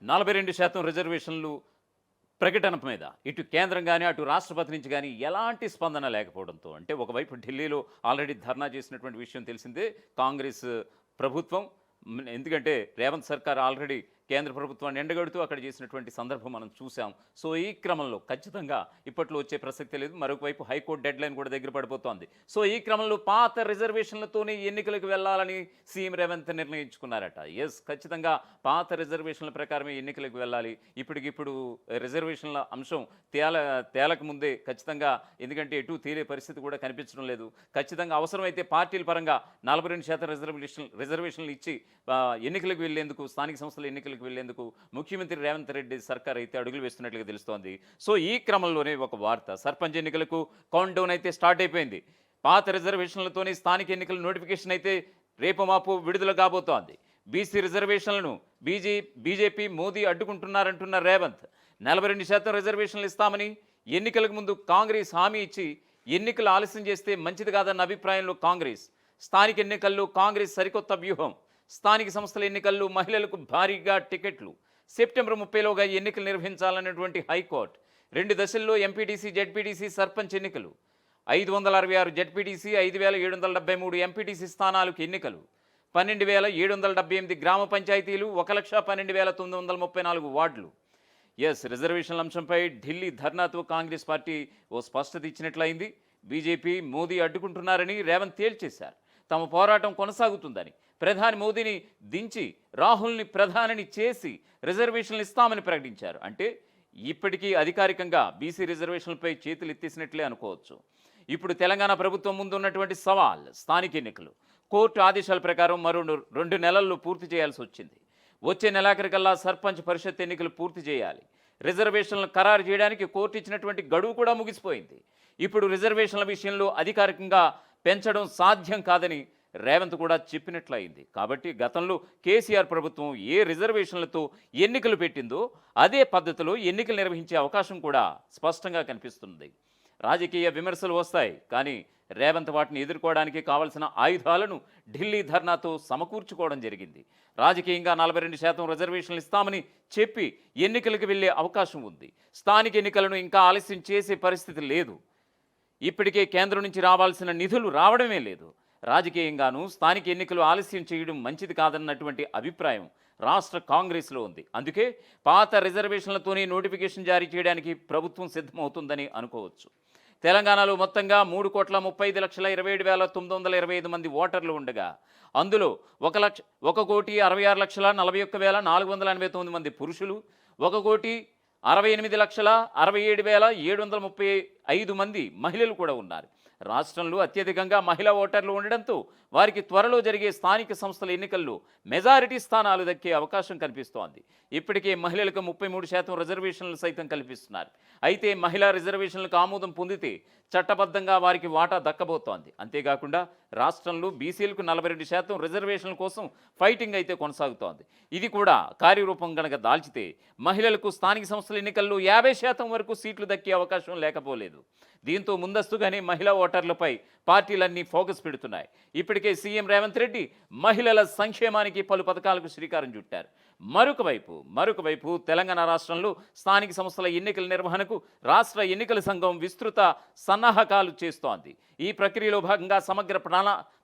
42% రిజర్వేషన్లు ప్రకటన మీద ఇటు కేంద్రం గానీ, అటు రాష్ట్రపతి నుంచి గానీ ఎలాంటి స్పందన లేకపోవడంతో అంటే ఒకవైపు ఢిల్లీలో ఆల్రెడీ ధర్నా చేసినటువంటి విషయం తెలిసిందే కాంగ్రెస్ ప్రభుత్వం. ఎందుకంటే రేవంత్ సర్కార్ ఆల్రెడీ కేంద్ర ప్రభుత్వాన్ని ఎండగడుతూ అక్కడ చేసినటువంటి సందర్భం మనం చూసాం. సో ఈ క్రమంలో ఖచ్చితంగా ఇప్పట్లో వచ్చే ప్రసక్తే లేదు. మరొకవైపు హైకోర్టు డెడ్లైన్ కూడా దగ్గర పడిపోతోంది. సో ఈ క్రమంలో పాత రిజర్వేషన్లతోనే ఎన్నికలకు వెళ్ళాలని సీఎం రేవంత్ నిర్ణయించుకున్నారట. ఖచ్చితంగా పాత రిజర్వేషన్ల ప్రకారమే ఎన్నికలకు వెళ్ళాలి. ఇప్పటికిప్పుడు రిజర్వేషన్ల అంశం తేలక ముందే ఖచ్చితంగా, ఎందుకంటే ఎటు తేలే పరిస్థితి కూడా కనిపించడం లేదు. ఖచ్చితంగా అవసరమైతే పార్టీల పరంగా 42% రిజర్వేషన్లు ఇచ్చి ఎన్నికలకు వెళ్లేందుకు, స్థానిక సంస్థల ఎన్నికలకు వెళ్లేందుకు ముఖ్యమంత్రి రేవంత్ రెడ్డి సర్కార్ అయితే అడుగులు వేస్తున్నట్లుగా తెలుస్తోంది. సో ఈ క్రమంలోనే ఒక వార్త, సర్పంచ్ ఎన్నికలకు కౌంట్ డౌన్ అయితే స్టార్ట్ అయిపోయింది. పాత రిజర్వేషన్లతోనే స్థానిక ఎన్నికల నోటిఫికేషన్ అయితే రేపు మాపు విడుదల కాబోతోంది. బీసీ రిజర్వేషన్లను బీజేపీ మోదీ అడ్డుకుంటున్నారంటున్న రేవంత్ 42% రిజర్వేషన్లు ఇస్తామని ఎన్నికలకు ముందు కాంగ్రెస్ హామీ ఇచ్చి ఎన్నికలు ఆలస్యం చేస్తే మంచిది కాదన్న అభిప్రాయంలో కాంగ్రెస్. స్థానిక ఎన్నికల్లో కాంగ్రెస్ సరికొత్త వ్యూహం. స్థానిక సంస్థల ఎన్నికల్లో మహిళలకు భారీగా టికెట్లు. సెప్టెంబర్ 30లోగా ఎన్నికలు నిర్వహించాలన్నటువంటి హైకోర్టు. 2 దశల్లో ఎంపీటీసీ, జెడ్పీటీసీ, సర్పంచ్ ఎన్నికలు. 566 జెడ్పీటీసీ, 5773 ఎంపీటీసీ స్థానాలకు ఎన్నికలు. 12778 గ్రామ పంచాయతీలు, 1,12,934 వార్డులు. రిజర్వేషన్ల అంశంపై ఢిల్లీ ధర్నాతో కాంగ్రెస్ పార్టీ ఓ స్పష్టత ఇచ్చినట్లయింది. బీజేపీ మోదీ అడ్డుకుంటున్నారని రేవంత్ తేల్చేశారు. తమ పోరాటం కొనసాగుతుందని, ప్రధాని మోదీని దించి రాహుల్ని ప్రధానిని చేసి రిజర్వేషన్లు ఇస్తామని ప్రకటించారు. అంటే ఇప్పటికీ అధికారికంగా బీసీ రిజర్వేషన్లపై చేతులు ఎత్తేసినట్లే అనుకోవచ్చు. ఇప్పుడు తెలంగాణ ప్రభుత్వం ముందు ఉన్నటువంటి సవాల్ స్థానిక ఎన్నికలు. కోర్టు ఆదేశాల ప్రకారం మరో 2 నెలల్లో పూర్తి చేయాల్సి వచ్చింది. వచ్చే నెలాఖరికల్లా సర్పంచ్ పరిషత్ ఎన్నికలు పూర్తి చేయాలి. రిజర్వేషన్లను ఖరారు చేయడానికి కోర్టు ఇచ్చినటువంటి గడువు కూడా ముగిసిపోయింది. ఇప్పుడు రిజర్వేషన్ల విషయంలో అధికారికంగా పెంచడం సాధ్యం కాదని రేవంత్ కూడా చెప్పినట్లయింది. కాబట్టి గతంలో కేసీఆర్ ప్రభుత్వం ఏ రిజర్వేషన్లతో ఎన్నికలు పెట్టిందో అదే పద్ధతిలో ఎన్నికలు నిర్వహించే అవకాశం కూడా స్పష్టంగా కనిపిస్తుంది. రాజకీయ విమర్శలు వస్తాయి, కానీ రేవంత్ వాటిని ఎదుర్కోవడానికి కావలసిన ఆయుధాలను ఢిల్లీ ధర్నాతో సమకూర్చుకోవడం జరిగింది. రాజకీయంగా 42% రిజర్వేషన్లు ఇస్తామని చెప్పి ఎన్నికలకు వెళ్లే అవకాశం ఉంది. స్థానిక ఎన్నికలను ఇంకా ఆలస్యం చేసే పరిస్థితి లేదు. ఇప్పటికే కేంద్రం నుంచి రావాల్సిన నిధులు రావడమే లేదు. రాజకీయంగానూ స్థానిక ఎన్నికలు ఆలస్యం చేయడం మంచిది కాదన్నటువంటి అభిప్రాయం రాష్ట్ర కాంగ్రెస్లో ఉంది. అందుకే పాత రిజర్వేషన్లతోనే నోటిఫికేషన్ జారీ చేయడానికి ప్రభుత్వం సిద్ధమవుతుందని అనుకోవచ్చు. తెలంగాణలో మొత్తంగా 3,35,27,925 మంది ఓటర్లు ఉండగా అందులో 1,66,41,489 మంది పురుషులు, 1,68,67,735 మంది మహిళలు కూడా ఉన్నారు. రాష్ట్రంలో అత్యధికంగా మహిళా ఓటర్లు ఉండడంతో వారికి త్వరలో జరిగే స్థానిక సంస్థల ఎన్నికల్లో మెజారిటీ స్థానాలు దక్కే అవకాశం కనిపిస్తోంది. ఇప్పటికే మహిళలకు 33% రిజర్వేషన్లు సైతం కల్పిస్తున్నారు. అయితే మహిళా రిజర్వేషన్లకు ఆమోదం పొందితే చట్టబద్ధంగా వారికి వాటా దక్కబోతోంది. అంతేకాకుండా రాష్ట్రంలో బీసీలకు 42% రిజర్వేషన్ల కోసం ఫైటింగ్ అయితే కొనసాగుతోంది. ఇది కూడా కార్యరూపం గనక దాల్చితే మహిళలకు స్థానిక సంస్థల ఎన్నికల్లో 50% వరకు సీట్లు దక్కే అవకాశం లేకపోలేదు. దీంతో ముందస్తుగానే మహిళా ఓటర్లపై పార్టీలన్నీ ఫోకస్ పెడుతున్నాయి. ఇప్పటికే సీఎం రేవంత్ రెడ్డి మహిళల సంక్షేమానికి పలు పథకాలకు శ్రీకారం చుట్టారు. మరొక వైపు తెలంగాణ రాష్ట్రంలో స్థానిక సంస్థల ఎన్నికల నిర్వహణకు రాష్ట్ర ఎన్నికల సంఘం విస్తృత సన్నాహకాలు చేస్తోంది. ఈ ప్రక్రియలో భాగంగా సమగ్ర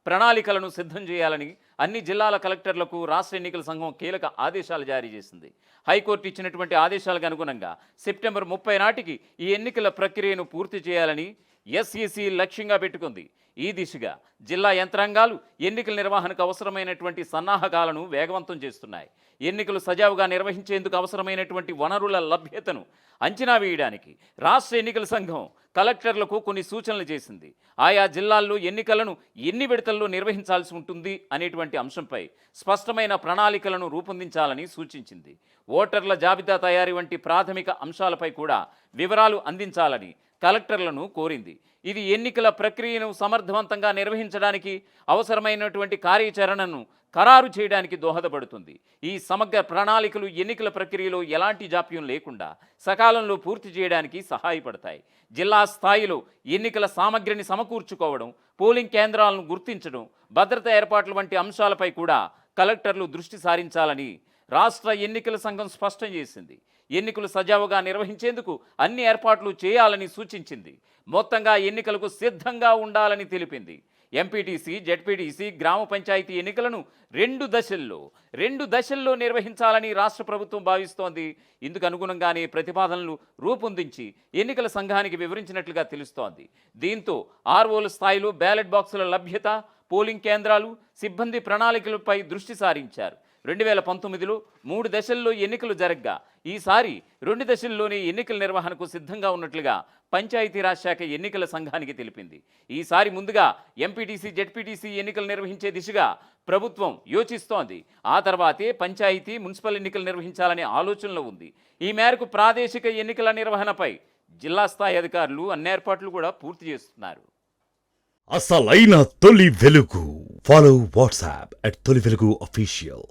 ప్రణాళికలను సిద్ధం చేయాలని అన్ని జిల్లాల కలెక్టర్లకు రాష్ట్ర ఎన్నికల సంఘం కీలక ఆదేశాలు జారీ చేసింది. హైకోర్టు ఇచ్చినటువంటి ఆదేశాలకు అనుగుణంగా సెప్టెంబర్ 30 నాటికి ఈ ఎన్నికల ప్రక్రియను పూర్తి చేయాలని ఎస్ఈసీ లక్ష్యంగా పెట్టుకుంది. ఈ దిశగా జిల్లా యంత్రాంగాలు ఎన్నికల నిర్వహణకు అవసరమైనటువంటి సన్నాహకాలను వేగవంతం చేస్తున్నాయి. ఎన్నికలు సజావుగా నిర్వహించేందుకు అవసరమైనటువంటి వనరుల లభ్యతను అంచనా వేయడానికి రాష్ట్ర ఎన్నికల సంఘం కలెక్టర్లకు కొన్ని సూచనలు చేసింది. ఆయా జిల్లాల్లో ఎన్నికలను ఎన్ని విడతల్లో నిర్వహించాల్సి ఉంటుంది అనేటువంటి అంశంపై స్పష్టమైన ప్రణాళికలను రూపొందించాలని సూచించింది. ఓటర్ల జాబితా తయారీ వంటి ప్రాథమిక అంశాలపై కూడా వివరాలు అందించాలని కలెక్టర్లను కోరింది. ఇది ఎన్నికల ప్రక్రియను సమర్థవంతంగా నిర్వహించడానికి అవసరమైనటువంటి కార్యాచరణను ఖరారు చేయడానికి దోహదపడుతుంది. ఈ సమగ్ర ప్రణాళికలు ఎన్నికల ప్రక్రియలో ఎలాంటి జాప్యం లేకుండా సకాలంలో పూర్తి చేయడానికి సహాయపడతాయి. జిల్లా స్థాయిలో ఎన్నికల సామగ్రిని సమకూర్చుకోవడం, పోలింగ్ కేంద్రాలను గుర్తించడం, భద్రతా ఏర్పాట్ల వంటి అంశాలపై కూడా కలెక్టర్లు దృష్టి సారించాలని రాష్ట్ర ఎన్నికల సంఘం స్పష్టం చేసింది. ఎన్నికలు సజావుగా నిర్వహించేందుకు అన్ని ఏర్పాట్లు చేయాలని సూచించింది. మొత్తంగా ఎన్నికలకు సిద్ధంగా ఉండాలని తెలిపింది. ఎంపీటీసీ, జెడ్పీటీసీ, గ్రామ పంచాయతీ ఎన్నికలను రెండు దశల్లో నిర్వహించాలని రాష్ట్ర ప్రభుత్వం భావిస్తోంది. ఇందుకు అనుగుణంగానే ప్రతిపాదనలు రూపొందించి ఎన్నికల సంఘానికి వివరించినట్లుగా తెలుస్తోంది. దీంతో ఆర్ఓల స్థాయిలో బ్యాలెట్ బాక్సుల లభ్యత, పోలింగ్ కేంద్రాలు, సిబ్బంది ప్రణాళికలపై దృష్టి సారించారు. 2019లో 3 దశల్లో ఎన్నికలు జరగ్గా ఈసారి 2 దశల్లోనే ఎన్నికల నిర్వహణకు సిద్ధంగా ఉన్నట్లుగా పంచాయతీరాజ్ శాఖ ఎన్నికల సంఘానికి తెలిపింది. ఈసారి ముందుగా ఎంపీటీసీ, జెడ్పీటీసీ ఎన్నికలు నిర్వహించే దిశగా ప్రభుత్వం యోచిస్తోంది. ఆ తర్వాతే పంచాయతీ, మున్సిపల్ ఎన్నికలు నిర్వహించాలనే ఆలోచనలో ఉంది. ఈ మేరకు ప్రాదేశిక ఎన్నికల నిర్వహణపై జిల్లా స్థాయి అధికారులు అన్ని ఏర్పాట్లు కూడా పూర్తి చేస్తున్నారు. అసలైన తొలి వెలుగు. ఫాలో వాట్సాప్ @తొలి వెలుగు official.